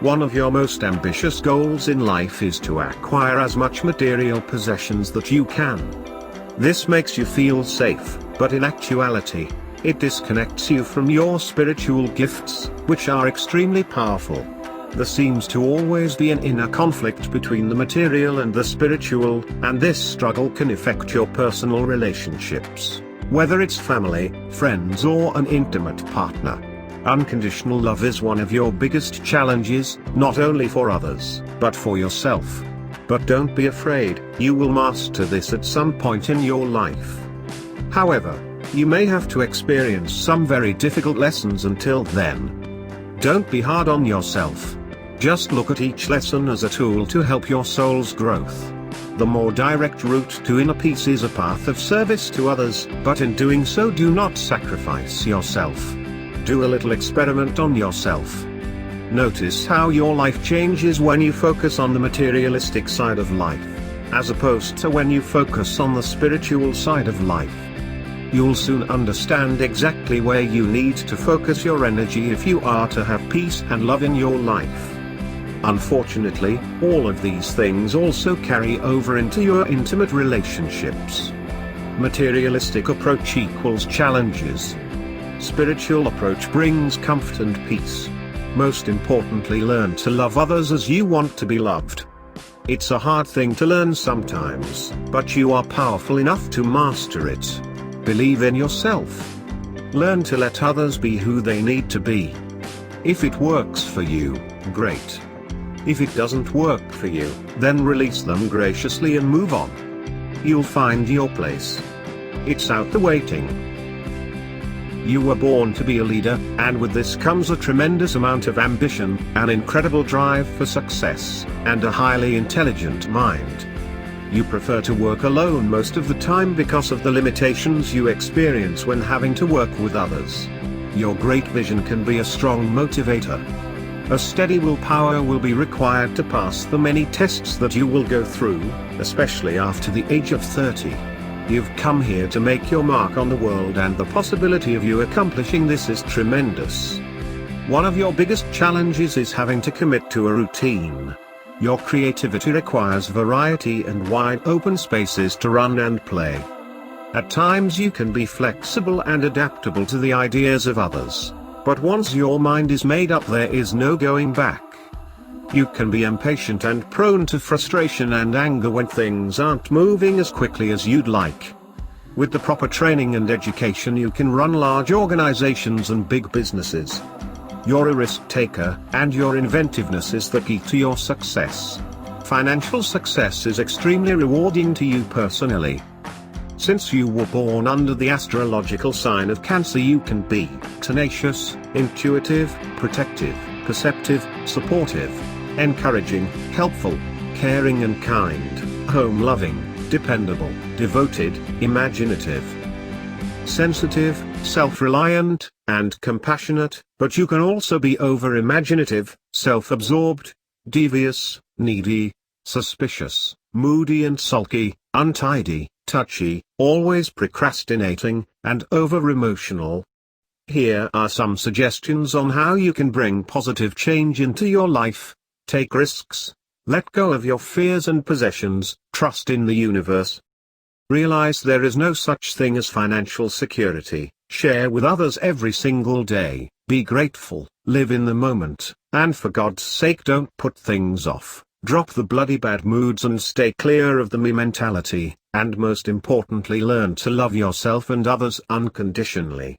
One of your most ambitious goals in life is to acquire as much material possessions that you can. This makes you feel safe, but in actuality, it disconnects you from your spiritual gifts, which are extremely powerful. There seems to always be an inner conflict between the material and the spiritual, and this struggle can affect your personal relationships, whether it's family, friends or an intimate partner. Unconditional love is one of your biggest challenges, not only for others, but for yourself. But don't be afraid, you will master this at some point in your life. However, you may have to experience some very difficult lessons until then. Don't be hard on yourself. Just look at each lesson as a tool to help your soul's growth. The more direct route to inner peace is a path of service to others, but in doing so do not sacrifice yourself. Do a little experiment on yourself. Notice how your life changes when you focus on the materialistic side of life, as opposed to when you focus on the spiritual side of life. You'll soon understand exactly where you need to focus your energy if you are to have peace and love in your life. Unfortunately, all of these things also carry over into your intimate relationships. Materialistic approach equals challenges. Spiritual approach brings comfort and peace. Most importantly, learn to love others as you want to be loved. It's a hard thing to learn sometimes, but you are powerful enough to master it. Believe in yourself. Learn to let others be who they need to be. If it works for you, great. If it doesn't work for you, then release them graciously and move on. You'll find your place. It's out the waiting. You were born to be a leader, and with this comes a tremendous amount of ambition, an incredible drive for success, and a highly intelligent mind. You prefer to work alone most of the time because of the limitations you experience when having to work with others. Your great vision can be a strong motivator. A steady willpower will be required to pass the many tests that you will go through, especially after the age of 30. You've come here to make your mark on the world, and the possibility of you accomplishing this is tremendous. One of your biggest challenges is having to commit to a routine. Your creativity requires variety and wide open spaces to run and play. At times you can be flexible and adaptable to the ideas of others. But once your mind is made up, there is no going back. You can be impatient and prone to frustration and anger when things aren't moving as quickly as you'd like. With the proper training and education, you can run large organizations and big businesses. You're a risk taker, and your inventiveness is the key to your success. Financial success is extremely rewarding to you personally. Since you were born under the astrological sign of Cancer, you can be tenacious, intuitive, protective, perceptive, supportive, encouraging, helpful, caring and kind, home-loving, dependable, devoted, imaginative, sensitive, self-reliant, and compassionate, but you can also be over-imaginative, self-absorbed, devious, needy, suspicious, moody and sulky, untidy, touchy, always procrastinating, and over-emotional. Here are some suggestions on how you can bring positive change into your life. Take risks. Let go of your fears and possessions. Trust in the universe. Realize there is no such thing as financial security. Share with others every single day. Be grateful. Live in the moment. And for God's sake, don't put things off. Drop the bloody bad moods and stay clear of the me mentality. And most importantly, learn to love yourself and others unconditionally.